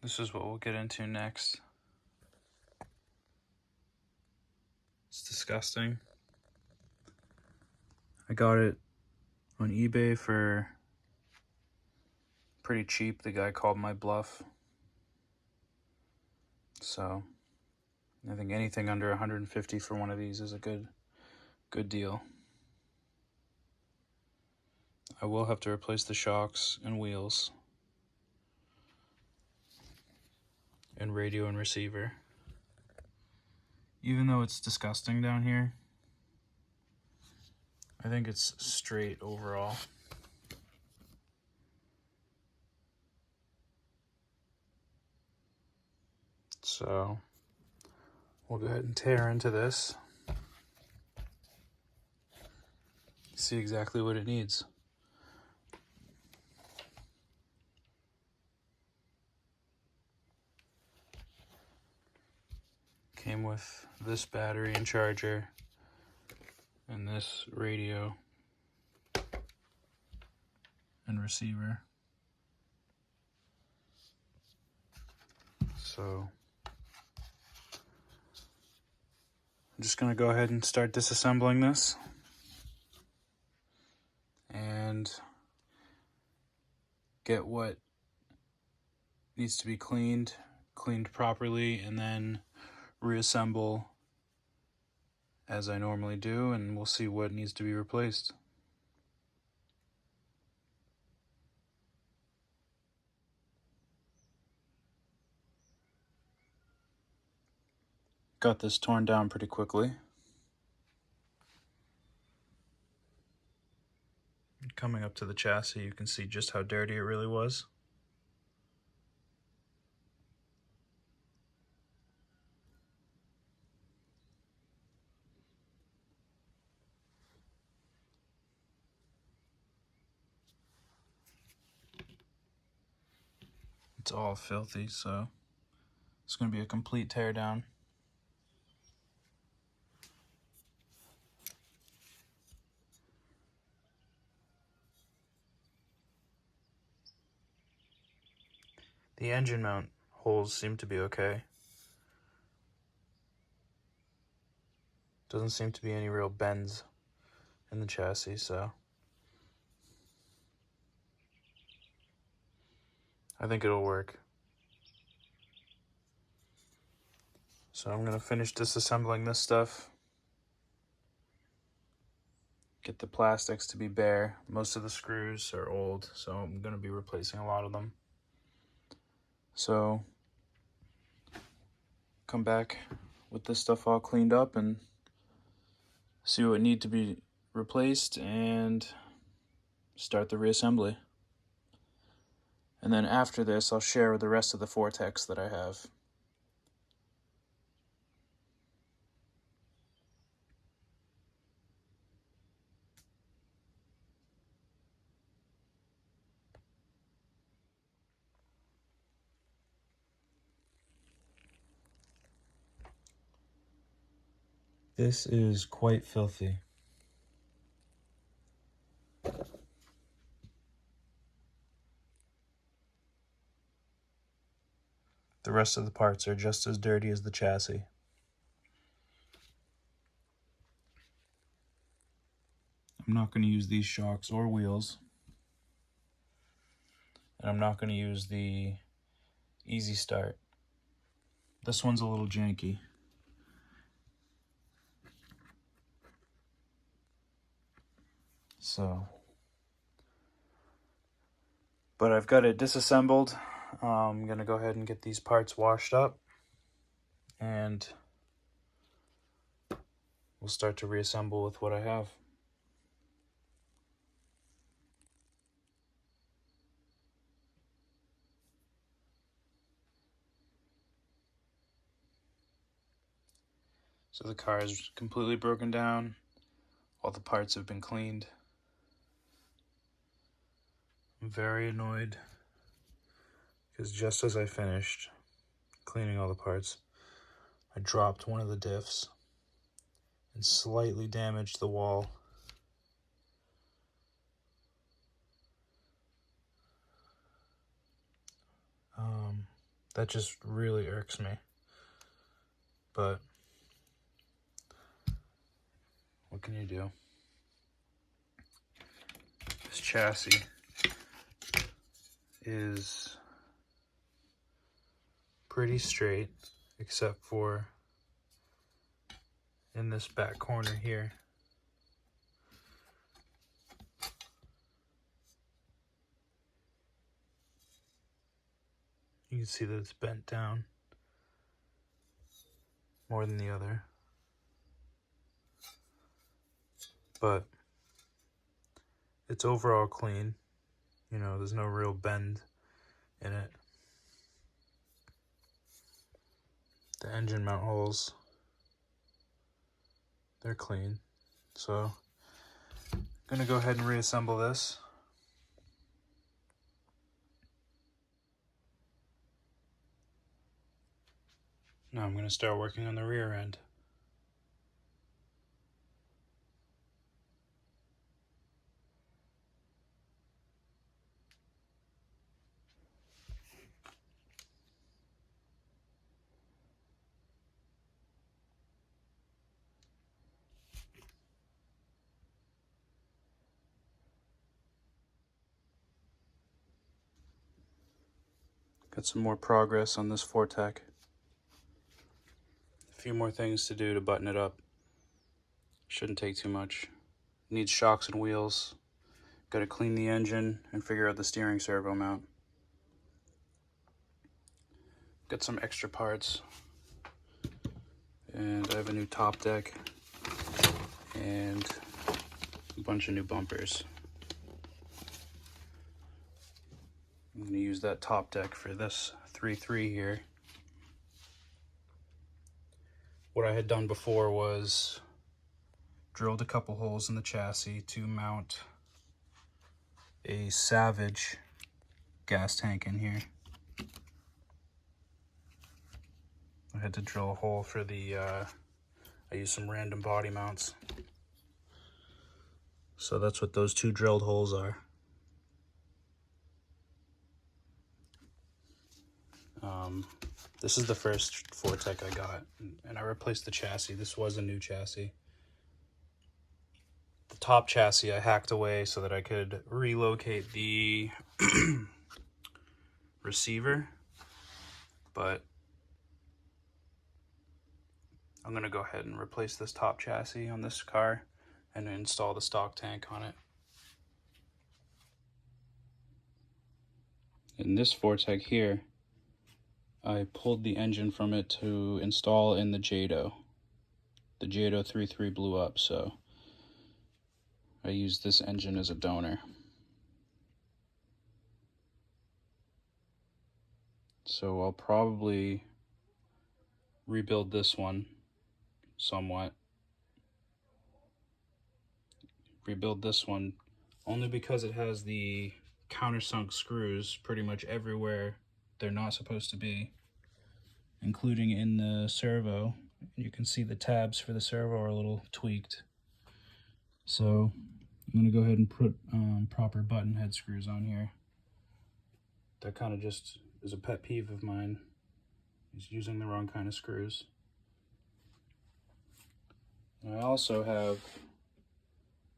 This is what we'll get into next. It's disgusting. I got it on eBay for pretty cheap. The guy called my bluff. So I think anything under 150 for one of these is a good deal. I will have to replace the shocks and wheels and radio and receiver. Even though it's disgusting down here, I think it's straight overall. So we'll go ahead and tear into this. See exactly what it needs. Came with this battery and charger and this radio and receiver. So I'm just going to go ahead and start disassembling this and get what needs to be cleaned properly, and then reassemble as I normally do, and we'll see what needs to be replaced. Got this torn down pretty quickly. Coming up to the chassis, you can see just how dirty it really was. It's all filthy, so it's going to be a complete teardown. The engine mount holes seem to be okay. Doesn't seem to be any real bends in the chassis, so I think it'll work. So I'm going to finish disassembling this stuff. Get the plastics to be bare. Most of the screws are old, so I'm going to be replacing a lot of them. So come back with this stuff all cleaned up and see what need to be replaced and start the reassembly. And then after this, I'll share the rest of the Vortex that I have. This is quite filthy. The rest of the parts are just as dirty as the chassis. I'm not going to use these shocks or wheels. And I'm not going to use the Easy Start. This one's a little janky. So, but I've got it disassembled. I'm going to go ahead and get these parts washed up, and we'll start to reassemble with what I have. So the car is completely broken down. All the parts have been cleaned. I'm very annoyed because just as I finished cleaning all the parts, I dropped one of the diffs and slightly damaged the wall. That just really irks me. But what can you do? This chassis is pretty straight, except for in this back corner here. You can see that it's bent down more than the other. But it's overall clean. You know, there's no real bend in it. The engine mount holes, they're clean. So I'm gonna go ahead and reassemble this. Now I'm gonna start working on the rear end. Got some more progress on this Fortec. A few more things to do to button it up. Shouldn't take too much. Needs shocks and wheels. Got to clean the engine and figure out the steering servo mount. Got some extra parts. And I have a new top deck and a bunch of new bumpers. I'm going to use that top deck for this 3.3 here. What I had done before was drilled a couple holes in the chassis to mount a Savage gas tank in here. I had to drill a hole for the, I used some random body mounts. So that's what those two drilled holes are. This is the first Fortec I got, and I replaced the chassis. This was a new chassis. The top chassis I hacked away so that I could relocate the receiver, but I'm gonna go ahead and replace this top chassis on this car and install the stock tank on it. In this Fortec here, I pulled the engine from it to install in the Jado. The Jado 3.3 blew up, so I used this engine as a donor. So I'll probably rebuild this one somewhat. Rebuild this one only because it has the countersunk screws pretty much everywhere they're not supposed to be, including in the servo. You can see the tabs for the servo are a little tweaked. So I'm going to go ahead and put proper button head screws on here. That kind of just is a pet peeve of mine, is using the wrong kind of screws. And I also have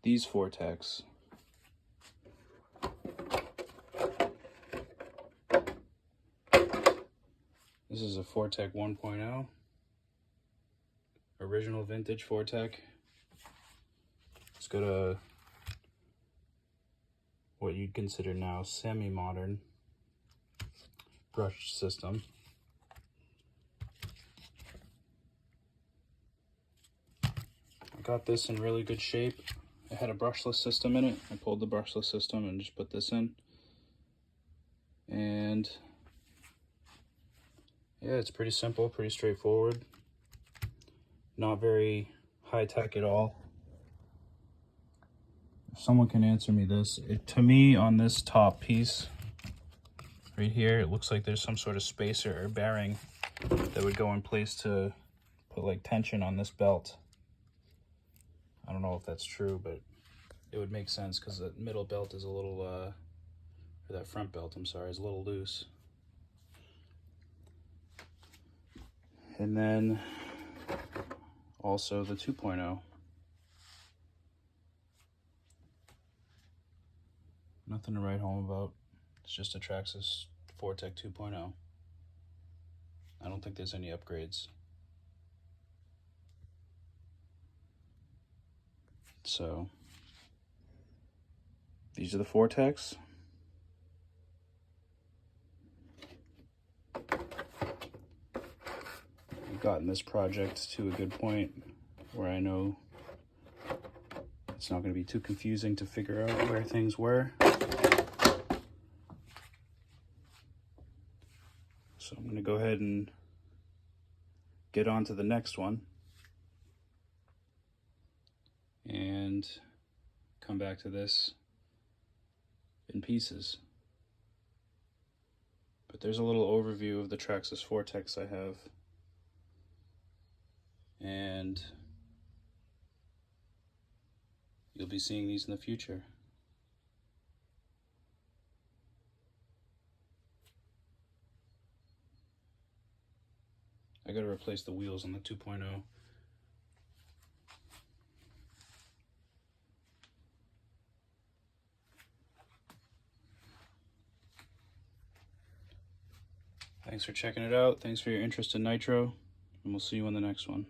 these Fortecs. This is a Fortec 1.0, original vintage Fortec. It's got a, what you'd consider now semi-modern brush system. I got this in really good shape. It had a brushless system in it. I pulled the brushless system and just put this in. And yeah, it's pretty simple, pretty straightforward. Not very high-tech at all. If someone can answer me this, to me on this top piece right here, it looks like there's some sort of spacer or bearing that would go in place to put like tension on this belt. I don't know if that's true, but it would make sense because the middle belt is a little, or that front belt, I'm sorry, is a little loose. And then also the 2.0. Nothing to write home about. It's just a Traxxas Fortec 2.0. I don't think there's any upgrades. So these are the Fortecs. I've gotten this project to a good point where I know it's not going to be too confusing to figure out where things were. So I'm going to go ahead and get on to the next one and come back to this in pieces. But there's a little overview of the Traxxas Fortecs I have. And you'll be seeing these in the future. I gotta replace the wheels on the 2.0. Thanks for checking it out. Thanks for your interest in nitro, and we'll see you on the next one.